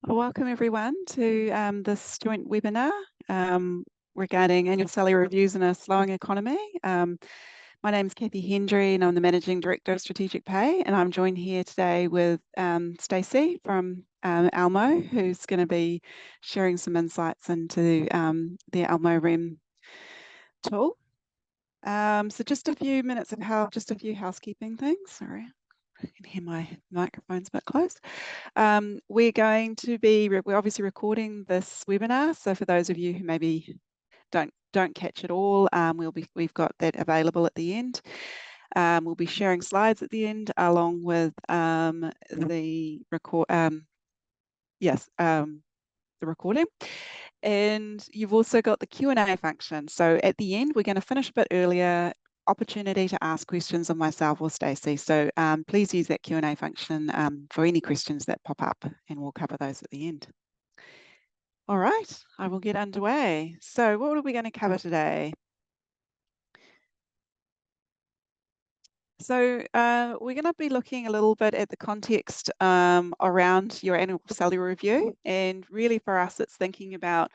Welcome everyone to this joint webinar regarding annual salary reviews in a slowing economy. My name is Cathy Hendry and I'm the Managing Director of Strategic Pay, and I'm joined here today with Stacey from Elmo, who's going to be sharing some insights into the Elmo REM tool. So just a few minutes of just a few housekeeping things. Sorry, I can hear my microphone's a bit close. We're obviously recording this webinar, so for those of you who maybe don't catch it all, we've got that available at the end. We'll be sharing slides at the end along with the recording. And you've also got the Q&A function. So at the end, we're going to finish a bit earlier, opportunity to ask questions of myself or Stacey. So please use that Q&A function for any questions that pop up, and we'll cover those at the end. All right, I will get underway. So what are we going to cover today? So we're going to be looking a little bit at the context around your annual salary review, and really for us, it's thinking about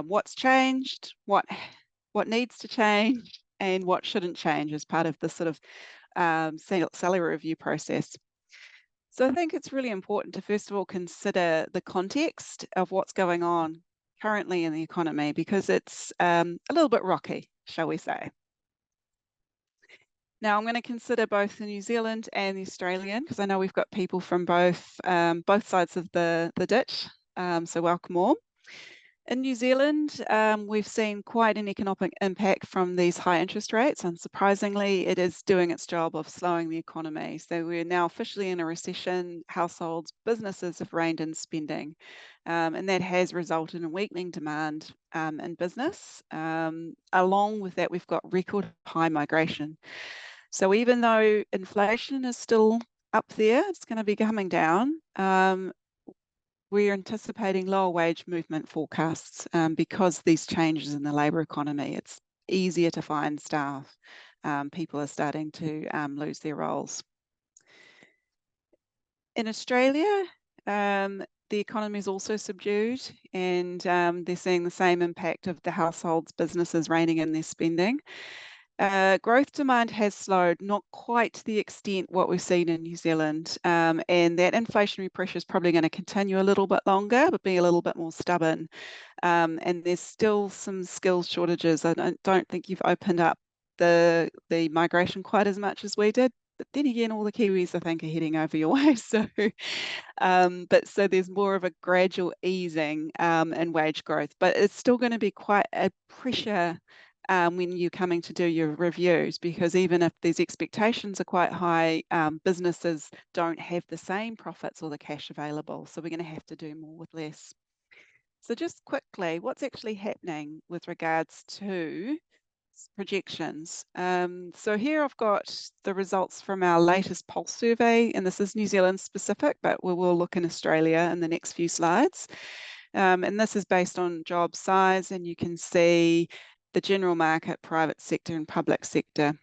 what's changed, what needs to change, and what shouldn't change as part of the sort of salary review process. So I think it's really important to first of all consider the context of what's going on currently in the economy, because it's a little bit rocky, shall we say. Now I'm going to consider both the New Zealand and the Australian, because I know we've got people from both sides of the ditch, so welcome all. In New Zealand, we've seen quite an economic impact from these high interest rates. Unsurprisingly, it is doing its job of slowing the economy. So we're now officially in a recession. Households, businesses have reined in spending, and that has resulted in weakening demand in business. Along with that, we've got record high migration. So even though inflation is still up there, it's going to be coming down. We're anticipating lower wage movement forecasts because these changes in the labour economy. It's easier to find staff. People are starting to lose their roles. In Australia, the economy is also subdued, and they're seeing the same impact of the households, businesses reining in their spending. Growth demand has slowed, not quite to the extent what we've seen in New Zealand, and that inflationary pressure is probably going to continue a little bit longer, but be a little bit more stubborn. And there's still some skills shortages. I don't think you've opened up the migration quite as much as we did. But then again, all the Kiwis, I think, are heading over your way. So, so there's more of a gradual easing in wage growth, but it's still going to be quite a pressure when you're coming to do your reviews, because even if these expectations are quite high, businesses don't have the same profits or the cash available. So we're going to have to do more with less. So just quickly, what's actually happening with regards to projections? So here I've got the results from our latest pulse survey, and this is New Zealand specific, but we will look in Australia in the next few slides. And this is based on job size, and you can see the general market, private sector and public sector.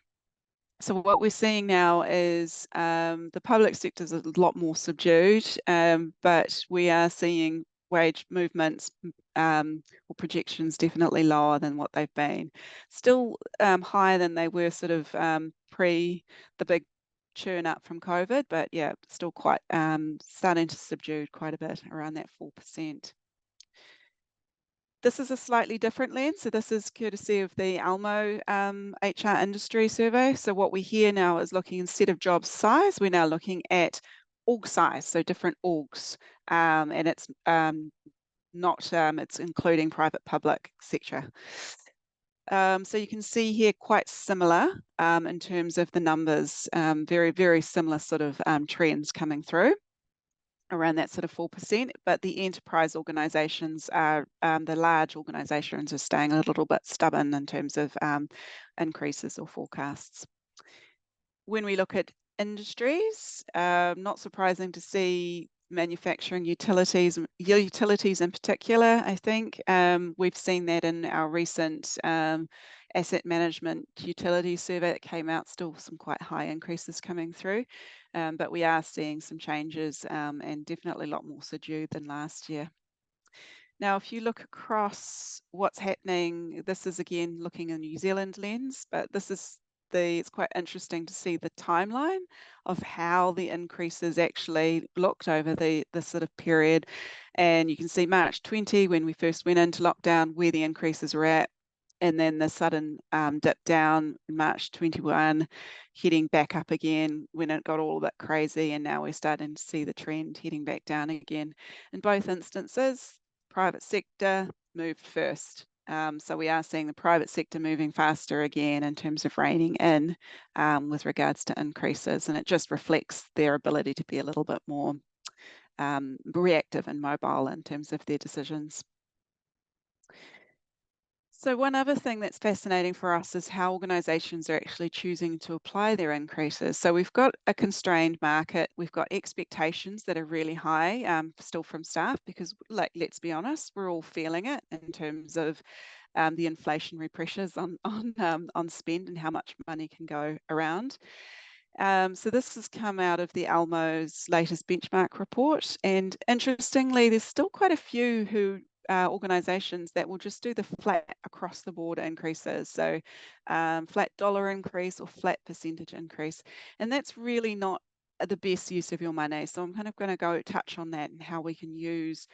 So what we're seeing now is the public sector is a lot more subdued, but we are seeing wage movements or projections definitely lower than what they've been. Still higher than they were sort of pre the big churn up from COVID, but yeah, still quite starting to subdue quite a bit, around that 4%. This is a slightly different lens. So this is courtesy of the Elmo HR industry survey. So what we hear now is looking, instead of job size, we're now looking at org size, so different orgs. And it's it's including private, public sector. So you can see here quite similar in terms of the numbers, very, very similar sort of trends coming through, around that sort of 4%, but the enterprise organisations are, the large organisations are staying a little bit stubborn in terms of increases or forecasts. When we look at industries, not surprising to see manufacturing, utilities in particular, I think. We've seen that in our recent asset management utility survey that came out, still some quite high increases coming through. but we are seeing some changes and definitely a lot more subdued than last year. Now, if you look across what's happening, this is again looking in New Zealand lens, but this is it's quite interesting to see the timeline of how the increases actually looked over the sort of period. And you can see March 20, when we first went into lockdown, where the increases were at, and then the sudden dip down in March 21, heading back up again when it got all a bit crazy, and now we're starting to see the trend heading back down again. In both instances, private sector moved first. So we are seeing the private sector moving faster again in terms of reining in with regards to increases, and it just reflects their ability to be a little bit more reactive and mobile in terms of their decisions. So one other thing that's fascinating for us is how organisations are actually choosing to apply their increases. So we've got a constrained market, we've got expectations that are really high still from staff, because let's be honest, we're all feeling it in terms of the inflationary pressures on spend and how much money can go around. So this has come out of the Elmo's latest benchmark report, and interestingly, there's still quite a few organisations that will just do the flat across the board increases, so flat dollar increase or flat percentage increase, and that's really not the best use of your money. So I'm kind of going to go touch on that and how we can use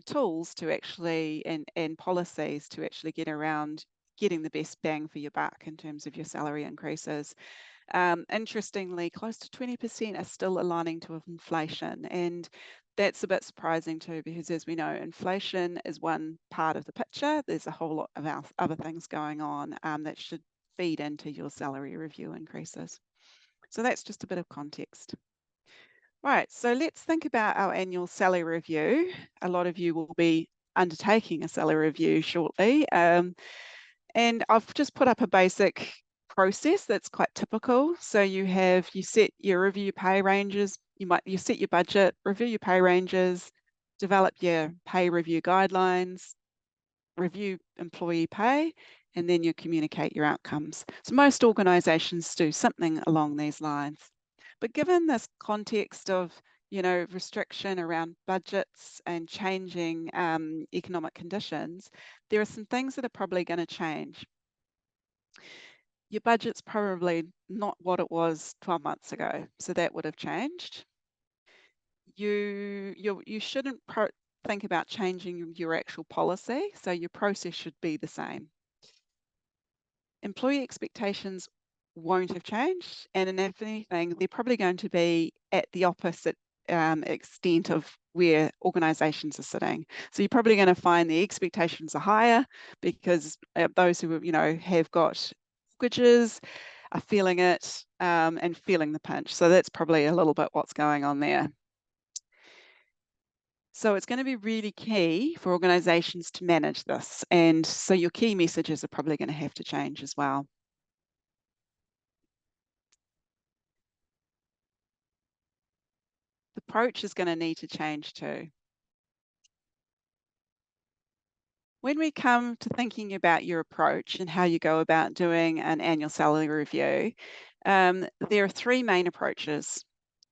tools to actually and policies to actually get around getting the best bang for your buck in terms of your salary increases. Interestingly, close to 20% are still aligning to inflation, and that's a bit surprising too, because as we know, inflation is one part of the picture. There's a whole lot of other things going on that should feed into your salary review increases. So that's just a bit of context. Right, so let's think about our annual salary review. A lot of you will be undertaking a salary review shortly. And I've just put up a basic process that's quite typical. So you set your review pay ranges, you set your budget, review your pay ranges, develop your pay review guidelines, review employee pay, and then you communicate your outcomes. So most organisations do something along these lines. But given this context of restriction around budgets and changing economic conditions, there are some things that are probably going to change. Your budget's probably not what it was 12 months ago, so that would have changed. You shouldn't think about changing your actual policy, so your process should be the same. Employee expectations won't have changed, and if anything, they're probably going to be at the opposite extent of where organisations are sitting. So you're probably going to find the expectations are higher because those who have got mortgages are feeling it and feeling the pinch. So that's probably a little bit what's going on there. So it's going to be really key for organisations to manage this. And so your key messages are probably going to have to change as well. The approach is going to need to change too. When we come to thinking about your approach and how you go about doing an annual salary review, there are three main approaches.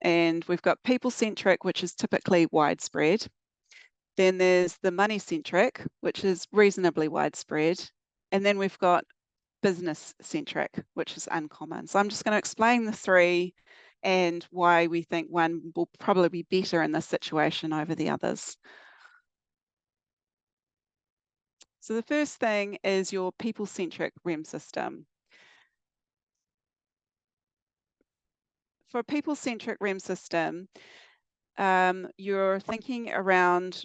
And we've got people-centric, which is typically widespread. Then there's the money-centric, which is reasonably widespread. And then we've got business-centric, which is uncommon. So I'm just going to explain the three and why we think one will probably be better in this situation over the others. So the first thing is your people-centric REM system. For a people-centric REM system, you're thinking around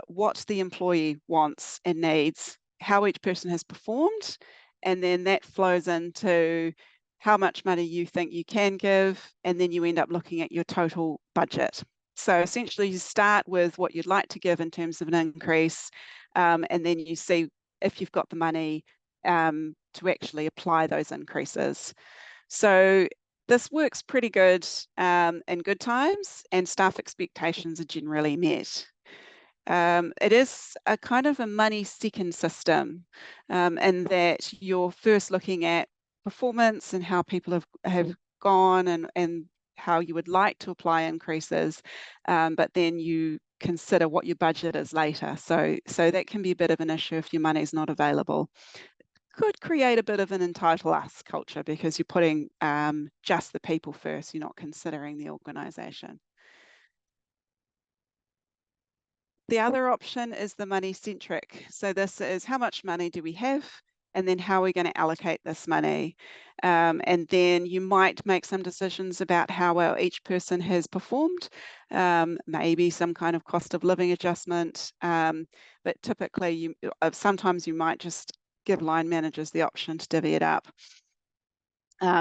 what the employee wants and needs, how each person has performed, and then that flows into how much money you think you can give, and then you end up looking at your total budget. So essentially you start with what you'd like to give in terms of an increase, and then you see if you've got the money to actually apply those increases. So this works pretty good in good times, and staff expectations are generally met. It is a kind of a money second system in that you're first looking at performance and how people have gone and how you would like to apply increases, but then you consider what your budget is later. So that can be a bit of an issue if your money is not available. Could create a bit of an entitle us culture because you're putting just the people first, you're not considering the organisation. The other option is the money centric. So this is how much money do we have? And then how are we going to allocate this money? And then you might make some decisions about how well each person has performed, maybe some kind of cost of living adjustment. But typically, sometimes you might just give line managers the option to divvy it up.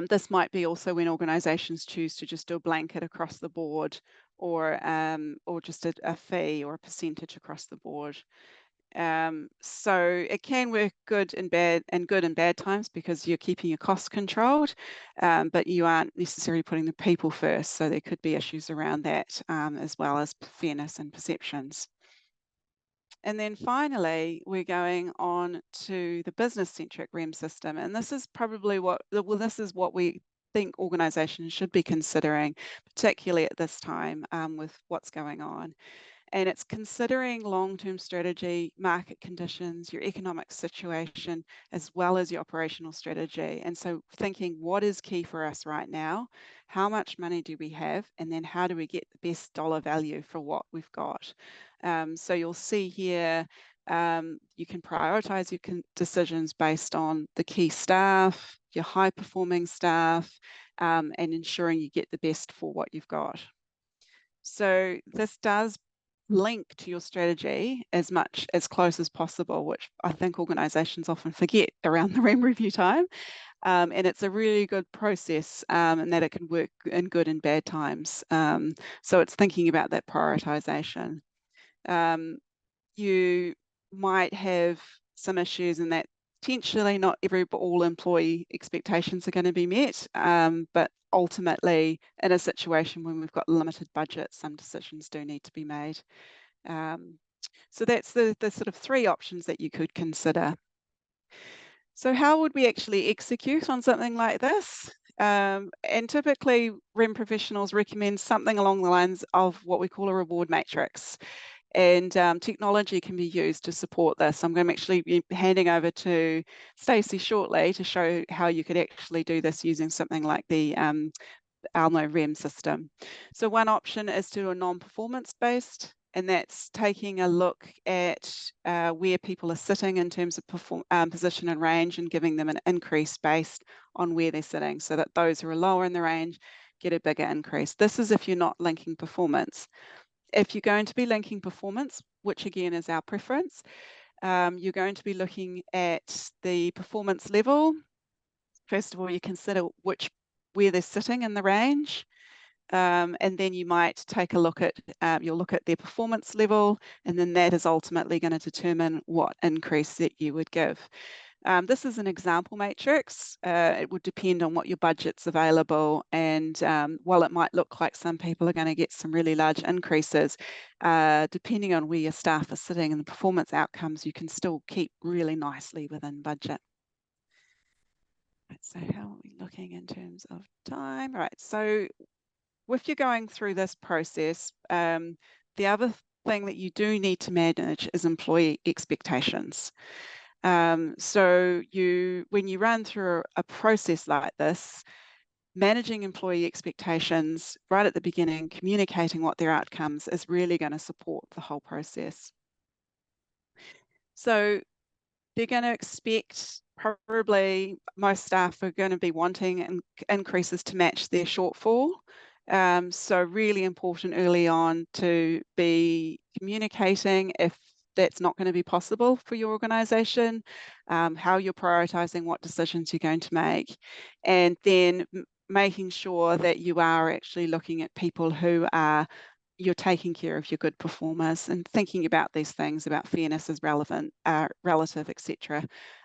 This might be also when organisations choose to just do a blanket across the board, or just a fee or a percentage across the board. So it can work good and bad times because you're keeping your costs controlled, but you aren't necessarily putting the people first. So there could be issues around that, as well as fairness and perceptions. And then finally, we're going on to the business-centric REM system. And this is probably this is what we think organisations should be considering, particularly at this time, with what's going on. And it's considering long-term strategy, market conditions, your economic situation, as well as your operational strategy. And so thinking what is key for us right now, how much money do we have, and then how do we get the best dollar value for what we've got. So you'll see here, you can prioritize your decisions based on the key staff, your high-performing staff, and ensuring you get the best for what you've got. So this does link to your strategy as close as possible, which I think organisations often forget around the REM review time. And it's a really good process, and that it can work in good and bad times. So it's thinking about that prioritisation. You might have some issues in that potentially not all employee expectations are going to be met, but ultimately in a situation when we've got limited budget, some decisions do need to be made. So that's the sort of three options that you could consider. So how would we actually execute on something like this? And typically REM professionals recommend something along the lines of what we call a reward matrix. And technology can be used to support this. I'm going to actually be handing over to Stacey shortly to show how you could actually do this using something like the Elmo REM system. So one option is to do a non-performance based, and that's taking a look at where people are sitting in terms of position and range, and giving them an increase based on where they're sitting, so that those who are lower in the range get a bigger increase. This is if you're not linking performance. If you're going to be linking performance, which again is our preference, you're going to be looking at the performance level. First of all, you consider where they're sitting in the range, and then you might take a look at, you'll look at their performance level, and then that is ultimately going to determine what increase that you would give. This is an example matrix. It would depend on what your budget's available, and while it might look like some people are going to get some really large increases, depending on where your staff are sitting and the performance outcomes, you can still keep really nicely within budget. So how are we looking in terms of time? All right, so if you're going through this process, the other thing that you do need to manage is employee expectations. So when you run through a process like this, managing employee expectations right at the beginning, communicating what their outcomes is really going to support the whole process. So they're going to expect, probably most staff are going to be wanting increases to match their shortfall. So really important early on to be communicating if that's not going to be possible for your organisation, how you're prioritising what decisions you're going to make, and then making sure that you are actually looking at people who you're taking care of your good performers, and thinking about these things about fairness as relevant, relative, etc.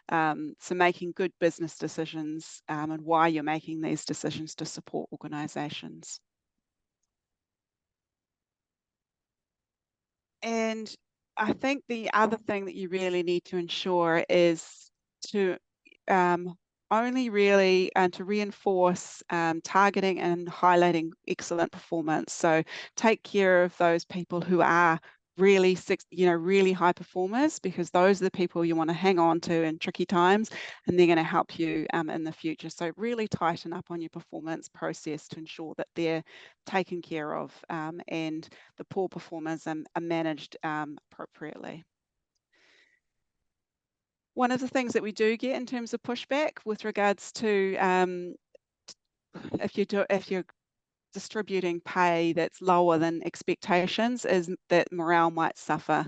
So making good business decisions, and why you're making these decisions to support organisations. And I think the other thing that you really need to ensure is to only really to reinforce targeting and highlighting excellent performance. So take care of those people who are really, really high performers, because those are the people you want to hang on to in tricky times, and they're going to help you in the future. So really tighten up on your performance process to ensure that they're taken care of, and the poor performers are managed appropriately. One of the things that we do get in terms of pushback with regards to if you're distributing pay that's lower than expectations is that morale might suffer.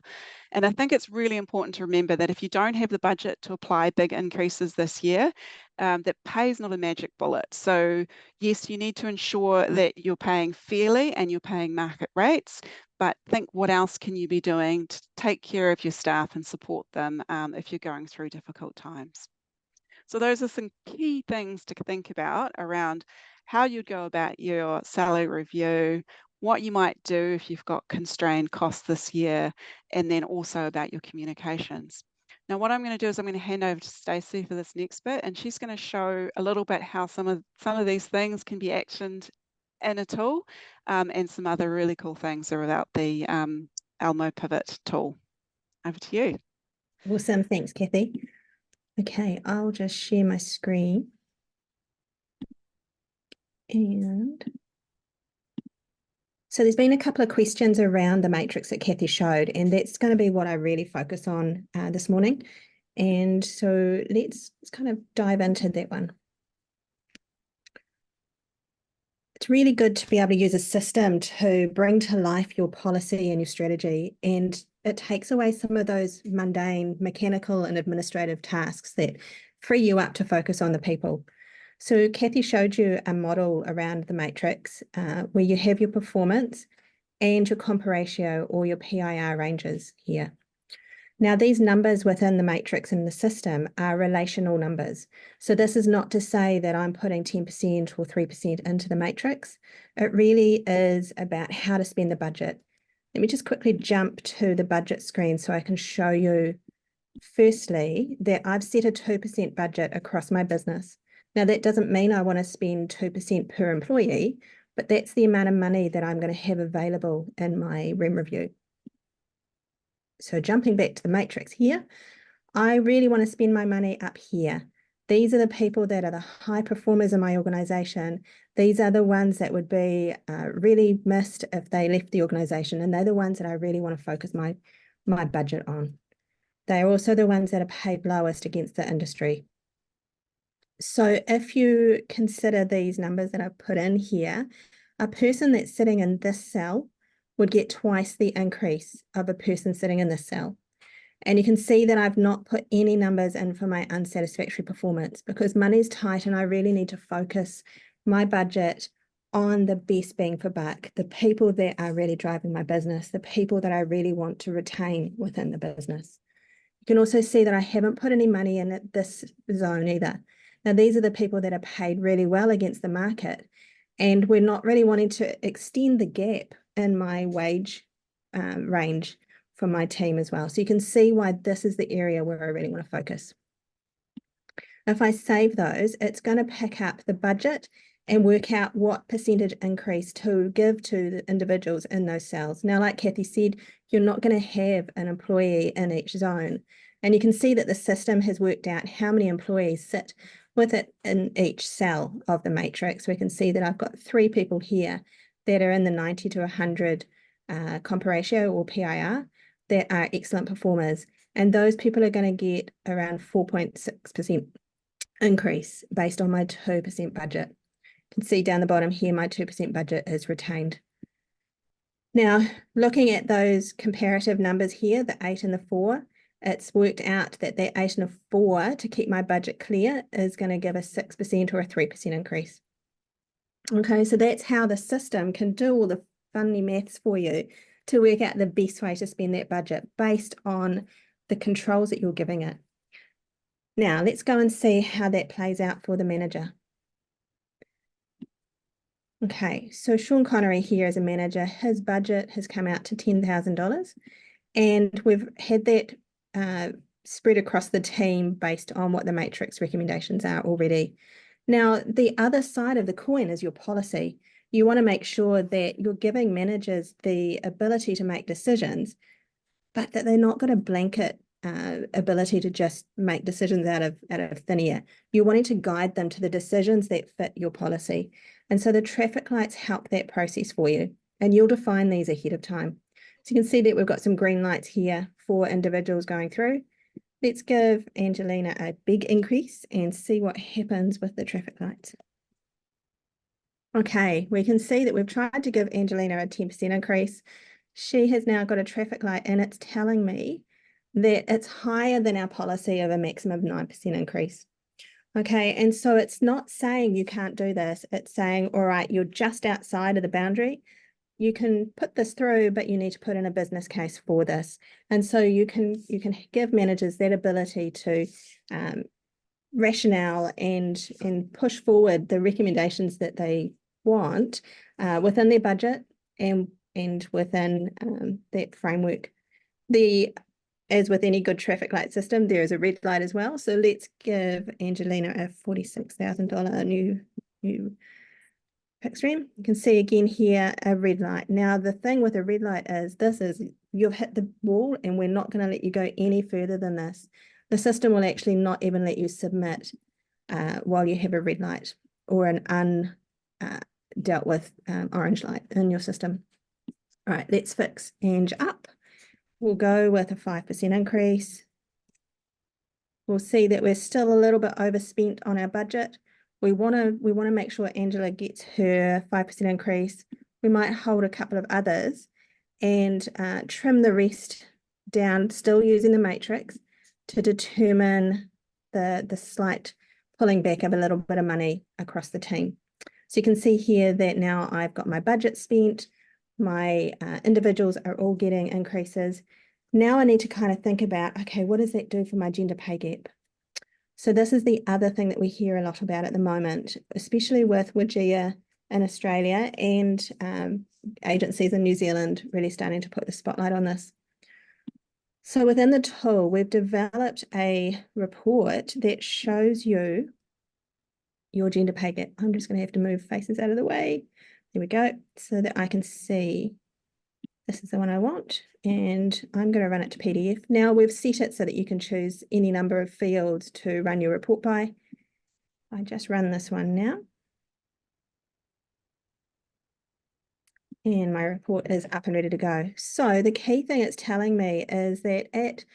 And I think it's really important to remember that if you don't have the budget to apply big increases this year, that pay is not a magic bullet. So yes, you need to ensure that you're paying fairly and you're paying market rates, but think what else can you be doing to take care of your staff and support them if you're going through difficult times. So those are some key things to think about around how you'd go about your salary review, what you might do if you've got constrained costs this year, and then also about your communications. Now, what I'm going to do is I'm going to hand over to Stacey for this next bit, and she's going to show a little bit how some of these things can be actioned in a tool, and some other really cool things are about the Elmo pivot tool. Over to you. Awesome, thanks, Cathy. Okay, I'll just share my screen. And so there's been a couple of questions around the matrix that Cathy showed, and that's going to be what I really focus on this morning. And so let's kind of dive into that one. It's really good to be able to use a system to bring to life your policy and your strategy, and it takes away some of those mundane, mechanical and administrative tasks that free you up to focus on the people. So Cathy showed you a model around the matrix where you have your performance and your comp ratio or your PIR ranges here. Now, these numbers within the matrix in the system are relational numbers. So this is not to say that I'm putting 10% or 3% into the matrix. It really is about how to spend the budget. Let me just quickly jump to the budget screen so I can show you, firstly, that I've set a 2% budget across my business. Now, that doesn't mean I want to spend 2% per employee, but that's the amount of money that I'm going to have available in my REM review. So jumping back to the matrix here, I really want to spend my money up here. These are the people that are the high performers in my organisation. These are the ones that would be really missed if they left the organisation, and they're the ones that I really want to focus my budget on. They're also the ones that are paid lowest against the industry. So if you consider these numbers that I've put in here, a person that's sitting in this cell would get twice the increase of a person sitting in this cell. And you can see that I've not put any numbers in for my unsatisfactory performance because money's tight and I really need to focus my budget on the best bang for buck, the people that are really driving my business, the people that I really want to retain within the business. You can also see that I haven't put any money in at this zone either. Now, these are the people that are paid really well against the market, and we're not really wanting to extend the gap in my wage range for my team as well. So you can see why this is the area where I really want to focus. If I save those, it's going to pick up the budget and work out what percentage increase to give to the individuals in those cells. Now, like Cathy said, you're not going to have an employee in each zone. And you can see that the system has worked out how many employees sit with it in each cell of the matrix. We can see that I've got 3 people here that are in the 90 to 100 comp ratio or PIR that are excellent performers. And those people are going to get around 4.6% increase based on my 2% budget. You can see down the bottom here, my 2% budget is retained. Now, looking at those comparative numbers here, the 8 and the 4, it's worked out that 8 and a 4 to keep my budget clear is going to give a 6% or a 3% increase. Okay, so that's how the system can do all the funny maths for you to work out the best way to spend that budget based on the controls that you're giving it. Now, let's go and see how that plays out for the manager. Okay, so Sean Connery here as a manager, his budget has come out to $10,000, and we've had that spread across the team based on what the matrix recommendations are already. Now, the other side of the coin is your policy. You want to make sure that you're giving managers the ability to make decisions, but that they're not got a blanket ability to just make decisions out of thin air. You're wanting to guide them to the decisions that fit your policy. And so the traffic lights help that process for you, and you'll define these ahead of time. So you can see that we've got some green lights here for individuals going through. Let's give Angelina a big increase and see what happens with the traffic lights. Okay, we can see that we've tried to give Angelina a 10% increase. She has now got a traffic light, and it's telling me that it's higher than our policy of a maximum of 9% increase. Okay, and so it's not saying you can't do this. It's saying, all right, you're just outside of the boundary. You can put this through, but you need to put in a business case for this. And so you can give managers that ability to rationale and push forward the recommendations that they want within their budget and within that framework. As with any good traffic light system, there is a red light as well. So let's give Angelina a $46,000 new pick stream. You can see again here a red light. Now the thing with a red light is you've hit the wall, and we're not going to let you go any further than this. The system will actually not even let you submit while you have a red light or an dealt with orange light in your system. All right, let's fix Ange up. We'll go with a 5% increase. We'll see that we're still a little bit overspent on our budget. We want to make sure Angela gets her 5% increase. We might hold a couple of others and trim the rest down, still using the matrix to determine the slight pulling back of a little bit of money across the team. So you can see here that now I've got my budget spent. My individuals are all getting increases. Now I need to kind of think about, okay, what does that do for my gender pay gap? So this is the other thing that we hear a lot about at the moment, especially with WGEA in Australia and agencies in New Zealand really starting to put the spotlight on this. So within the tool, we've developed a report that shows you your gender pay gap. I'm just going to have to move faces out of the way. There we go, so that I can see this is the one I want, and I'm going to run it to PDF. Now we've set it so that you can choose any number of fields to run your report by. I just run this one now. And my report is up and ready to go. So the key thing it's telling me is that at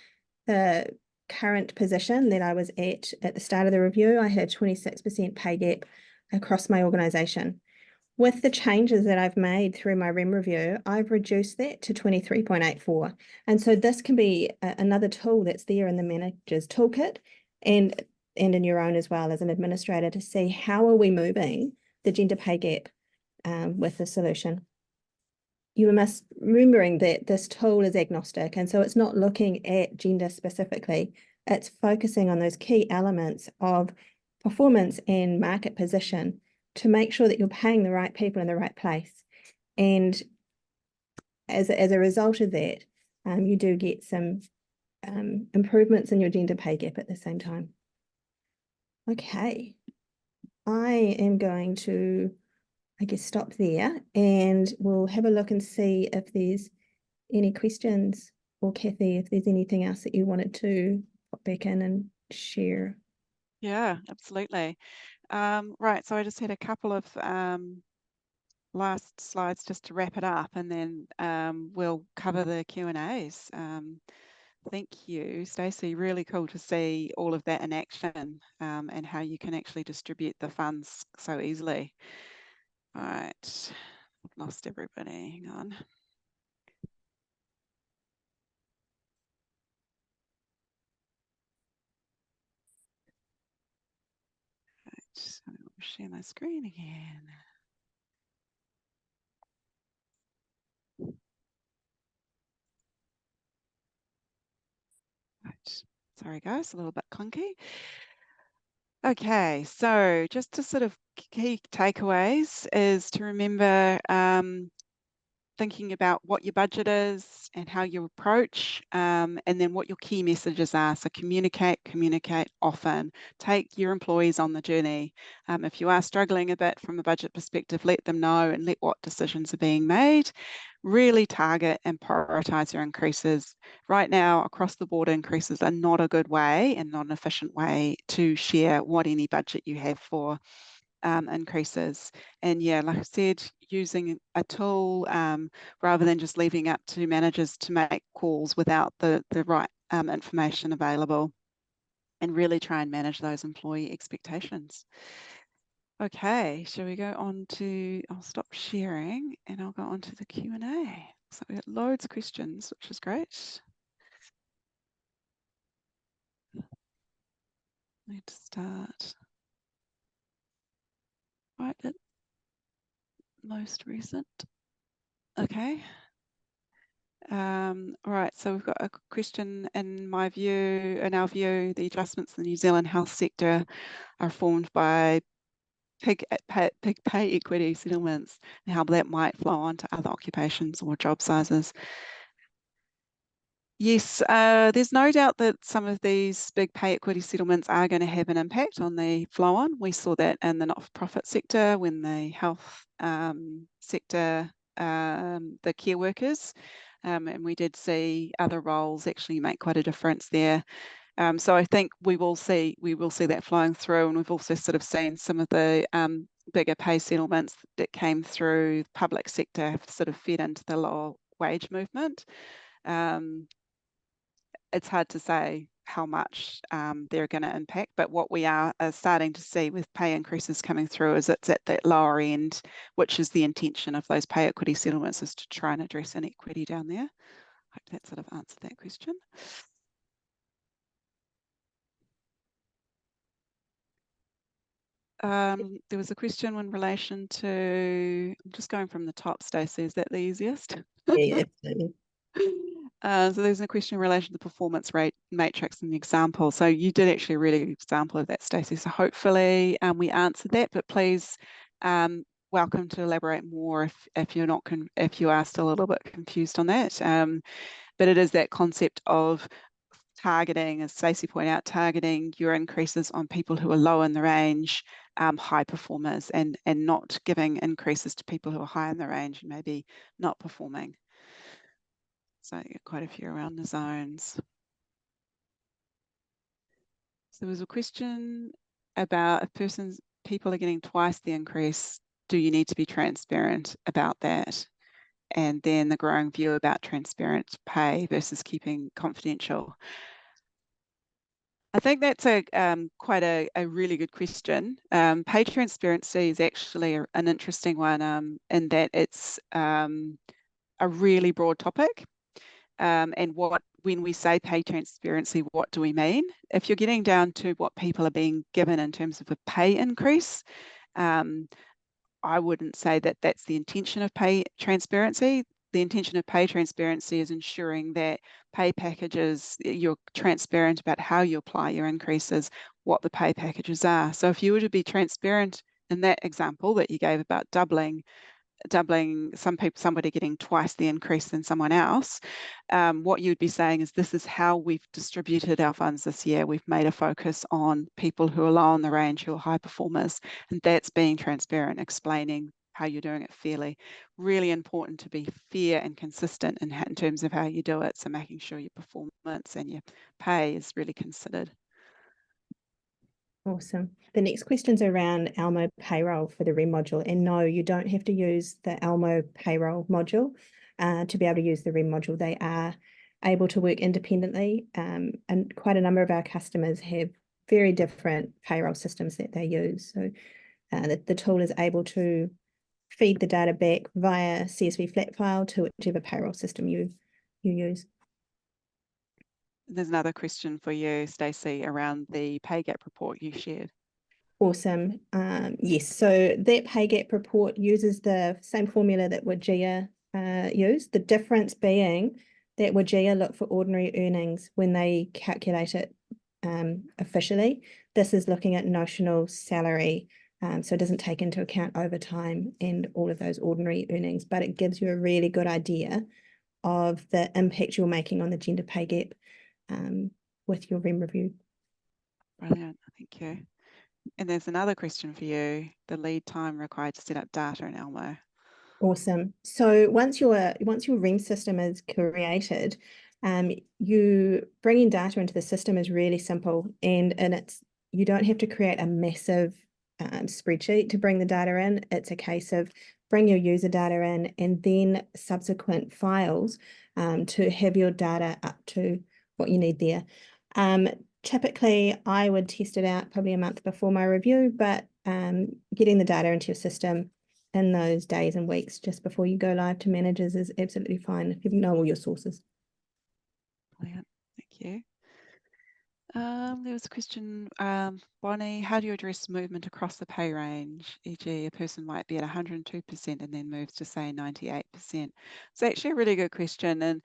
the current position that I was at the start of the review, I had a 26% pay gap across my organisation. With the changes that I've made through my REM review, I've reduced that to 23.84. And so this can be another tool that's there in the manager's toolkit and in your own as well as an administrator to see how are we moving the gender pay gap with the solution. You must remembering that this tool is agnostic, and so it's not looking at gender specifically. It's focusing on those key elements of performance and market position to make sure that you're paying the right people in the right place. And as a result of that, you do get some improvements in your gender pay gap at the same time. Okay, I am going to, I guess, stop there, and we'll have a look and see if there's any questions, or Cathy, if there's anything else that you wanted to put back in and share. Yeah, absolutely. Right, so I just had a couple of last slides just to wrap it up, and then we'll cover the Q&As. Thank you, Stacey. Really cool to see all of that in action and how you can actually distribute the funds so easily. All right, I've lost everybody. Hang on. Right, so I'll share my screen again. Right. Sorry guys, a little bit clunky. Okay, so just to sort of key takeaways is to remember thinking about what your budget is and how you approach, and then what your key messages are. So communicate often. Take your employees on the journey. If you are struggling a bit from a budget perspective, let them know and let what decisions are being made. Really target and prioritize your increases. Right now, across the board increases are not a good way and not an efficient way to share what any budget you have for increases. And yeah, like I said, using a tool rather than just leaving up to managers to make calls without the right information available, and really try and manage those employee expectations. Okay, shall we go on to, I'll stop sharing and I'll go on to the Q&A. So we got loads of questions, which is great. Need to start right at most recent. Okay. All right, so we've got a question. In our view, the adjustments in the New Zealand health sector are formed by pay equity settlements and how that might flow on to other occupations or job sizes. Yes, there's no doubt that some of these big pay equity settlements are going to have an impact on the flow on. We saw that in the not-for-profit sector when the health sector, the care workers, and we did see other roles actually make quite a difference there. So I think we will see that flowing through, and we've also sort of seen some of the bigger pay settlements that came through the public sector have sort of fed into the lower wage movement. It's hard to say how much they're going to impact, but what we are starting to see with pay increases coming through is it's at that lower end, which is the intention of those pay equity settlements, is to try and address inequity down there. Hope that sort of answered that question. There was a question in relation to, I'm just going from the top, Stacey, is that the easiest? Yeah, absolutely. So there's a question in relation to the performance rate matrix and the example. So you did actually a really good example of that, Stacey. So hopefully we answered that, but please welcome to elaborate more if you're not if you are still a little bit confused on that. But it is that concept of targeting, as Stacey pointed out, targeting your increases on people who are low in the range, high performers, and not giving increases to people who are high in the range and maybe not performing. So you get quite a few around the zones. So there was a question about if people are getting twice the increase, do you need to be transparent about that? And then the growing view about transparent pay versus keeping confidential. I think that's quite a really good question. Pay transparency is actually an interesting one in that it's a really broad topic. And when we say pay transparency, what do we mean? If you're getting down to what people are being given in terms of a pay increase, I wouldn't say that that's the intention of pay transparency. The intention of pay transparency is ensuring that pay packages, you're transparent about how you apply your increases, what the pay packages are. So if you were to be transparent in that example that you gave about doubling somebody getting twice the increase than someone else, what you'd be saying is this is how we've distributed our funds this year. We've made a focus on people who are low on the range, who are high performers, and that's being transparent, explaining how you're doing it fairly. Really important to be fair and consistent in terms of how you do it, so making sure your performance and your pay is really considered. Awesome. The next question's around Elmo Payroll for the REM module. And no, you don't have to use the Elmo Payroll module to be able to use the REM module. They are able to work independently, and quite a number of our customers have very different payroll systems that they use. So the tool is able to feed the data back via CSV flat file to whichever payroll system you use. There's another question for you, Stacey, around the pay gap report you shared. Awesome. Yes, so that pay gap report uses the same formula that WGEA used. The difference being that WGEA look for ordinary earnings when they calculate it officially. This is looking at notional salary So it doesn't take into account overtime and all of those ordinary earnings, but it gives you a really good idea of the impact you're making on the gender pay gap with your REM review. Brilliant, thank you. And there's another question for you, the lead time required to set up data in Elmo. Awesome. So once your REM system is created, you bringing data into the system is really simple, and you don't have to create a massive spreadsheet to bring the data in. It's a case of bring your user data in and then subsequent files to have your data up to what you need there. Typically, I would test it out probably a month before my review, but getting the data into your system in those days and weeks just before you go live to managers is absolutely fine if you know all your sources. Brilliant, thank you. There was a question, Bonnie, how do you address movement across the pay range? E.g., a person might be at 102% and then moves to, say, 98%. It's actually a really good question,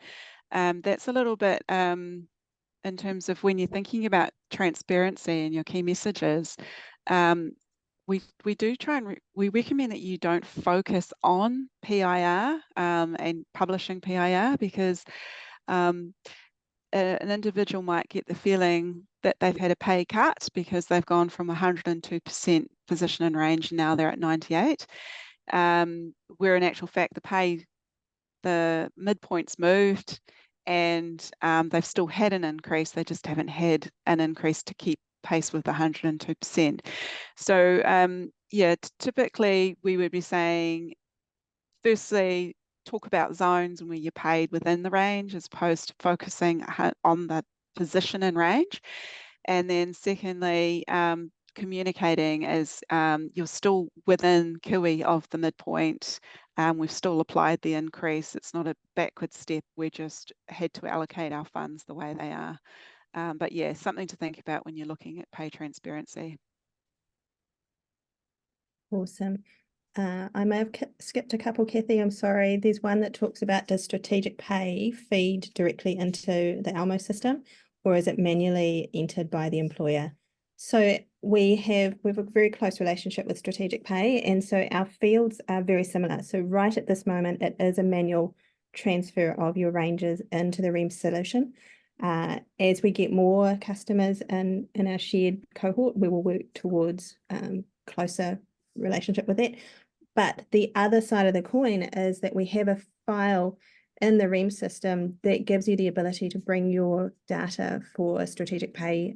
and that's a little bit in terms of when you're thinking about transparency and your key messages. We do try and we recommend that you don't focus on PIR and publishing PIR, because an individual might get the feeling that they've had a pay cut because they've gone from 102% position and range, and now they're at 98, where in actual fact the midpoint's moved, and they've still had an increase, they just haven't had an increase to keep pace with 102%. So yeah, typically we would be saying, firstly, talk about zones and where you're paid within the range as opposed to focusing on the position and range. And then secondly, communicating as you're still within KUI of the midpoint. We've still applied the increase. It's not a backward step. We just had to allocate our funds the way they are. But yeah, something to think about when you're looking at pay transparency. Awesome. I may have skipped a couple, Cathy, I'm sorry. There's one that talks about, does strategic pay feed directly into the Elmo system, or is it manually entered by the employer? So we have a very close relationship with strategic pay, and so our fields are very similar. So right at this moment, it is a manual transfer of your ranges into the REM solution. As we get more customers in our shared cohort, we will work towards closer relationship with that. But the other side of the coin is that we have a file in the REM system that gives you the ability to bring your data for strategic pay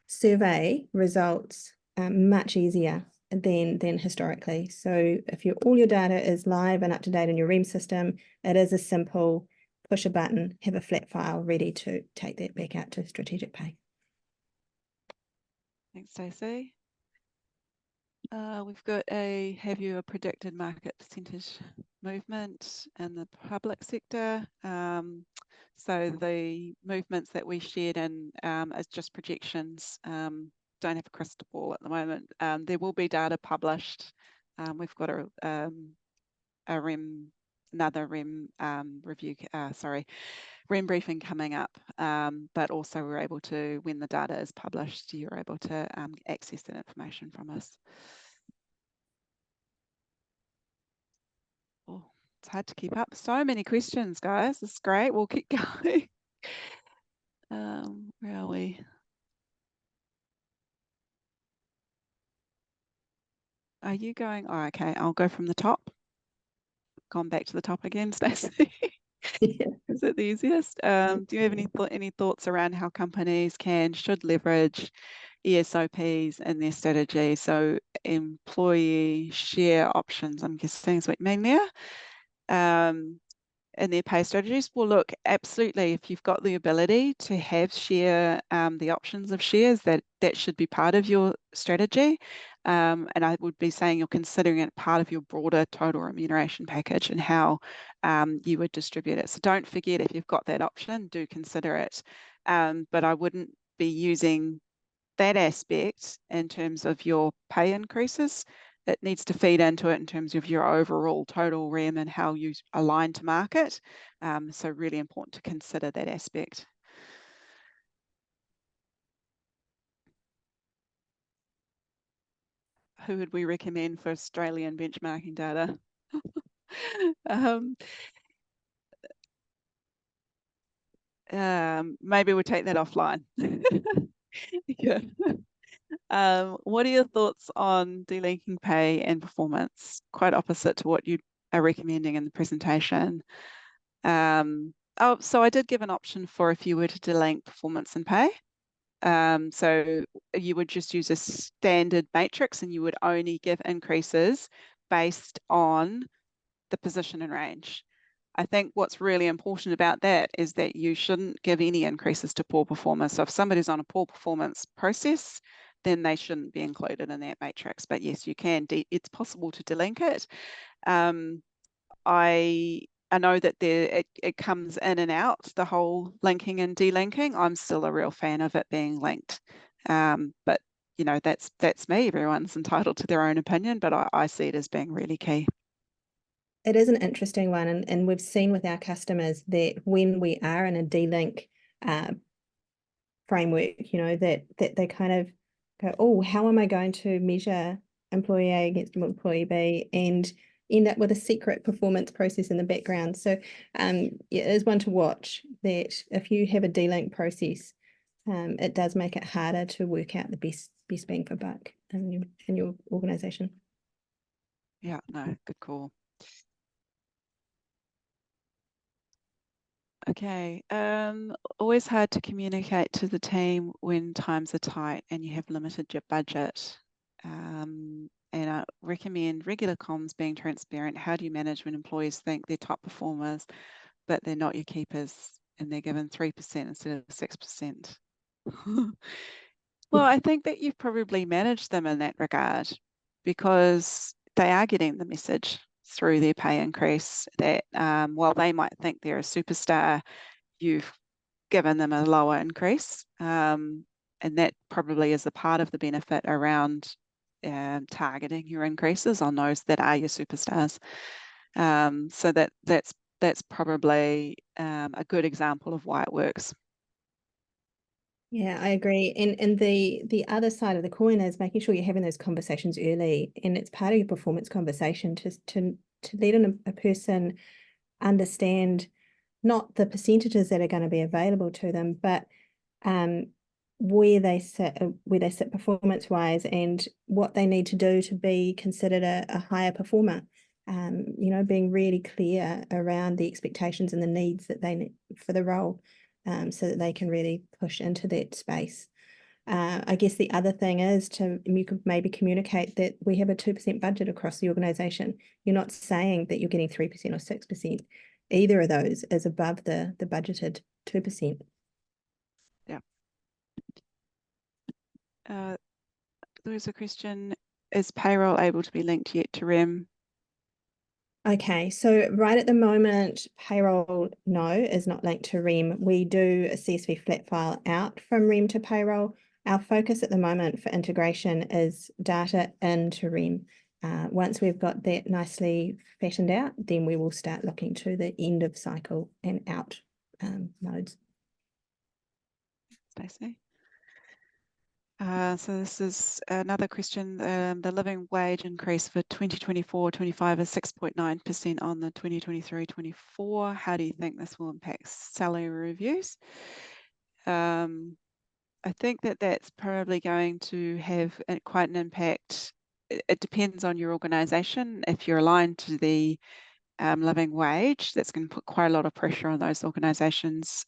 survey results much easier than historically. So if all your data is live and up to date in your REM system, it is a simple push a button, have a flat file ready to take that back out to strategic pay. Thanks, Stacey. We've got have you a predicted market percentage movement in the public sector? So the movements that we shared in as just projections, don't have a crystal ball at the moment. There will be data published. We've got another REM review, REM briefing coming up, but also we're able to, when the data is published, you're able to access that information from us. Oh, it's hard to keep up. So many questions, guys. It's great. We'll keep going. Where are we? Are you going? Oh, okay. I'll go from the top. Gone back to the top again, Stacey. Yeah. Is it the easiest? Do you have any thoughts around how companies should leverage ESOPs in their strategy? So employee share options, I'm guessing is what you mean there. In their pay strategies? Well, look, absolutely. If you've got the ability to have the options of shares, that should be part of your strategy. And I would be saying you're considering it part of your broader total remuneration package and how you would distribute it. So don't forget, if you've got that option, do consider it. But I wouldn't be using that aspect in terms of your pay increases. It needs to feed into it in terms of your overall total REM and how you align to market. So really important to consider that aspect. who would we recommend for Australian benchmarking data? Maybe we'll take that offline. Yeah. What are your thoughts on delinking pay and performance? Quite opposite to what you are recommending in the presentation. So I did give an option for if you were to delink performance and pay. So you would just use a standard matrix and you would only give increases based on the position and range. I think what's really important about that is that you shouldn't give any increases to poor performers. So if somebody's on a poor performance process, then they shouldn't be included in that matrix. But yes, you can. It's possible to delink it. I know that it comes in and out, the whole linking and delinking. I'm still a real fan of it being linked. But you know, that's me. Everyone's entitled to their own opinion, but I see it as being really key. It is an interesting one, and we've seen with our customers that when we are in a delink framework, you know, that they kind of go, oh, how am I going to measure employee A against employee B, and end up with a secret performance process in the background. So it is one to watch, that if you have a delink process, it does make it harder to work out the best bang for buck in your organisation. Yeah, no, good call. Okay, always hard to communicate to the team when times are tight and you have limited budget. And I recommend regular comms, being transparent. How do you manage when employees think they're top performers, but they're not your keepers and they're given 3% instead of 6%? Well, I think that you've probably managed them in that regard because they are getting the message through their pay increase that while they might think they're a superstar, you've given them a lower increase. And that probably is a part of the benefit around targeting your increases on those that are your superstars. So that's probably a good example of why it works. Yeah, I agree. And the other side of the coin is making sure you're having those conversations early, and it's part of your performance conversation to let a person understand not the percentages that are going to be available to them, but where they sit performance wise, and what they need to do to be considered a higher performer. You know, being really clear around the expectations and the needs that they need for the role. So that they can really push into that space. I guess the other thing is you could maybe communicate that we have a 2% budget across the organisation. You're not saying that you're getting 3% or 6%. Either of those is above the budgeted 2%. Yeah. There's a question, is payroll able to be linked yet to REM? Okay, so right at the moment, payroll, no, is not linked to REM. We do a CSV flat file out from REM to payroll. Our focus at the moment for integration is data into REM. Once we've got that nicely fattened out, then we will start looking to the end of cycle and out modes. Stacey? So this is another question. The living wage increase for 2024-25 is 6.9% on the 2023-24. How do you think this will impact salary reviews? I think that that's probably going to have quite an impact. It depends on your organisation. If you're aligned to the living wage, that's going to put quite a lot of pressure on those organisations.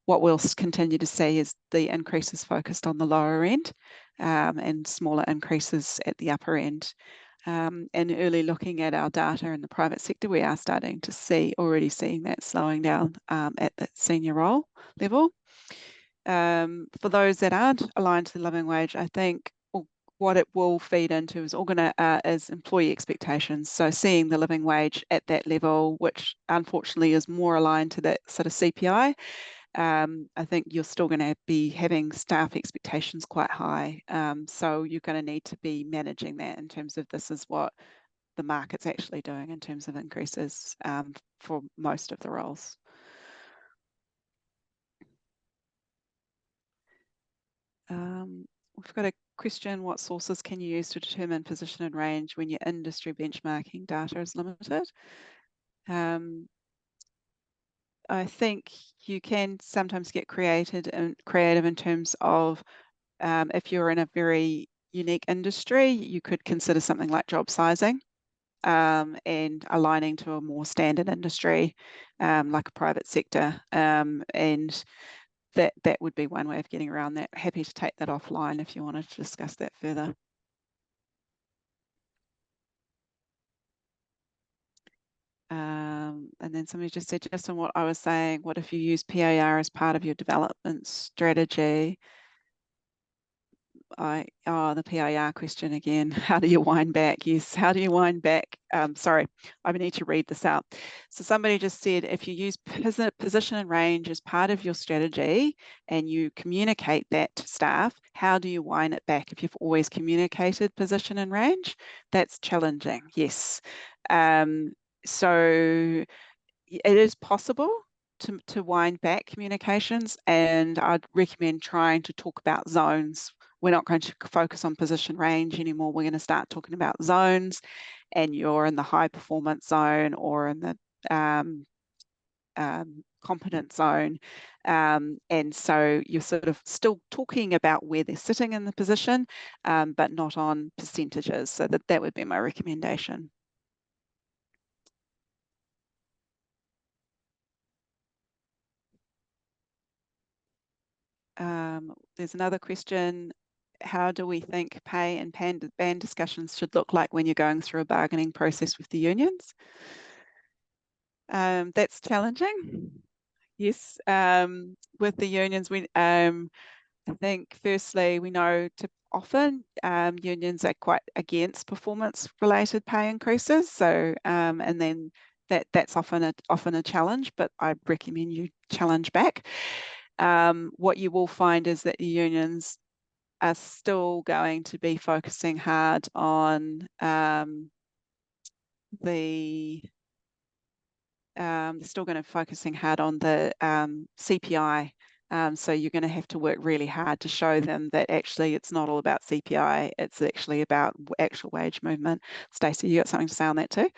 What we'll continue to see is the increases focused on the lower end and smaller increases at the upper end. And early looking at our data in the private sector, we are starting to already seeing that slowing down at the senior role level. For those that aren't aligned to the living wage, I think what it will feed into is employee expectations. So seeing the living wage at that level, which unfortunately is more aligned to that sort of CPI, I think you're still going to be having staff expectations quite high. So you're going to need to be managing that in terms of this is what the market's actually doing in terms of increases for most of the roles. We've got a question, what sources can you use to determine position and range when your industry benchmarking data is limited? I think you can sometimes get creative in terms of if you're in a very unique industry, you could consider something like job sizing and aligning to a more standard industry like a private sector. And that would be one way of getting around that. Happy to take that offline if you wanted to discuss that further. And then somebody just said, just on what I was saying, what if you use PAR as part of your development strategy? The PIR question again. How do you wind back? Yes, how do you wind back? Sorry, I need to read this out. So somebody just said, if you use position and range as part of your strategy and you communicate that to staff, how do you wind it back? If you've always communicated position and range, that's challenging, yes. So it is possible to wind back communications, and I'd recommend trying to talk about zones. We're not going to focus on position range anymore. We're going to start talking about zones, and you're in the high performance zone or in the competence zone. And so you're sort of still talking about where they're sitting in the position, but not on percentages. So that would be my recommendation. There's another question. How do we think pay and band discussions should look like when you're going through a bargaining process with the unions? That's challenging. Yes, with the unions, I think firstly, we know often unions are quite against performance-related pay increases. So, and then that's often a challenge, but I recommend you challenge back. What you will find is that the unions are still going to be focusing hard on they're still going to be focusing hard on the CPI. So you're going to have to work really hard to show them that actually it's not all about CPI, it's actually about actual wage movement. Stacey, you got something to say on that too?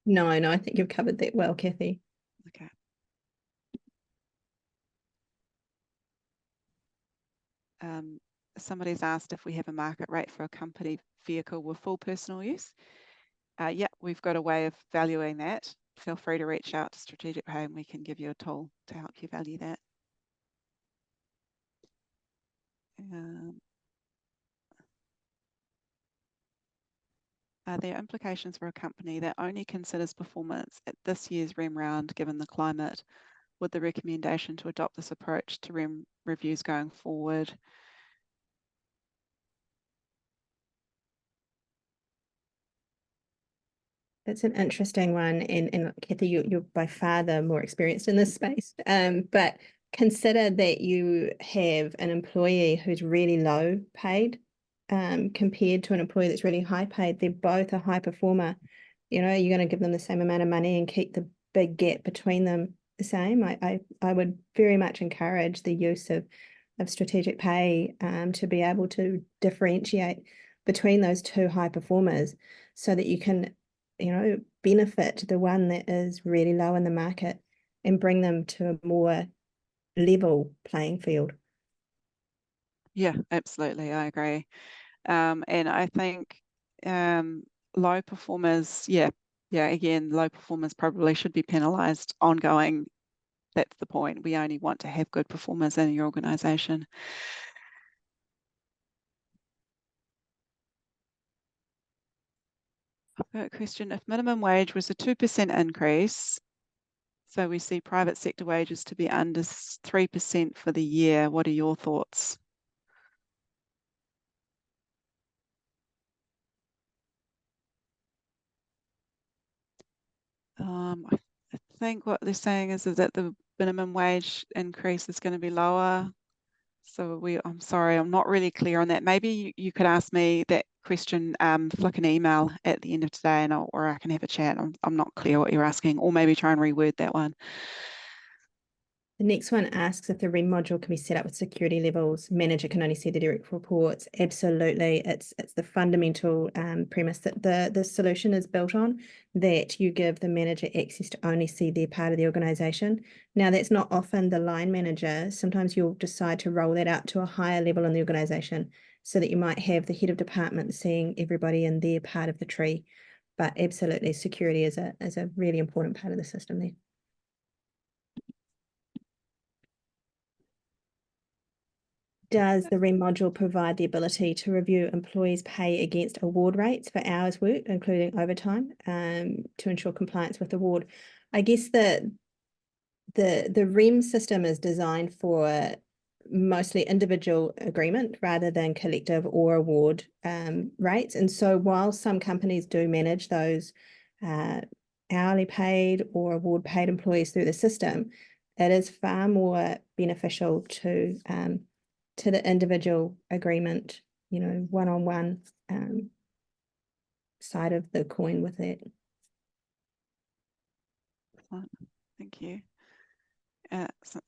No, I think you've covered that well, Cathy. Okay. Somebody's asked if we have a market rate for a company vehicle with full personal use. Yeah, we've got a way of valuing that. Feel free to reach out to Strategic Pay and we can give you a tool to help you value that. Are there implications for a company that only considers performance at this year's REM round given the climate? Would the recommendation to adopt this approach to REM reviews going forward? That's an interesting one. And Cathy, you're by far the more experienced in this space. But consider that you have an employee who's really low paid compared to an employee that's really high paid. They're both a high performer. You're going to give them the same amount of money and keep the big gap between them the same. I would very much encourage the use of strategic pay to be able to differentiate between those two high performers so that you can benefit the one that is really low in the market and bring them to a more level playing field. Yeah, absolutely. I agree. And I think low performers, again, low performers probably should be penalised ongoing. That's the point. We only want to have good performers in your organisation. I've got a question. If minimum wage was a 2% increase, so we see private sector wages to be under 3% for the year, what are your thoughts? I think what they're saying is that the minimum wage increase is going to be lower. So I'm sorry, I'm not really clear on that. Maybe you could ask me that question, flick an email at the end of today, and or I can have a chat. I'm not clear what you're asking, or maybe try and reword that one. The next one asks if the REM module can be set up with security levels. Manager can only see the direct reports. Absolutely. It's the fundamental premise that the solution is built on, that you give the manager access to only see their part of the organisation. Now, that's not often the line manager. Sometimes you'll decide to roll that out to a higher level in the organisation so that you might have the head of department seeing everybody in their part of the tree. But absolutely, security is a really important part of the system there. Does the REM module provide the ability to review employees' pay against award rates for hours worked, including overtime, to ensure compliance with award? I guess the REM system is designed for mostly individual agreement rather than collective or award rates. And so while some companies do manage those hourly paid or award paid employees through the system, it is far more beneficial to the individual agreement, you know, one-on-one side of the coin with it. Thank you. So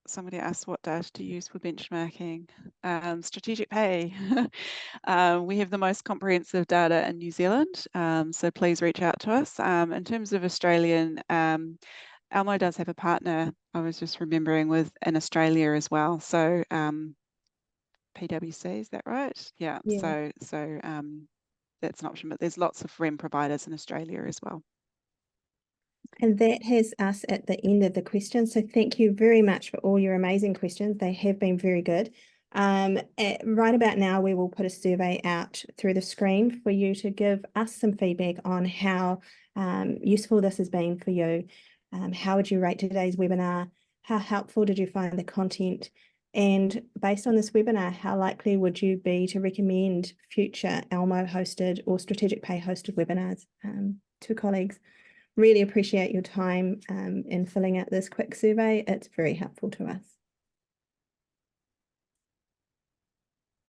somebody asked what data to use for benchmarking. Strategic pay. We have the most comprehensive data in New Zealand, so please reach out to us. In terms of Australian, Elmo does have a partner, I was just remembering, in Australia as well. So PwC, is that right? Yeah. So that's an option, but there's lots of REM providers in Australia as well. And that has us at the end of the questions. So thank you very much for all your amazing questions. They have been very good. Right about now, we will put a survey out through the screen for you to give us some feedback on how useful this has been for you. How would you rate today's webinar? How helpful did you find the content? And based on this webinar, how likely would you be to recommend future Elmo hosted or strategic pay hosted webinars to colleagues? Really appreciate your time in filling out this quick survey. It's very helpful to us.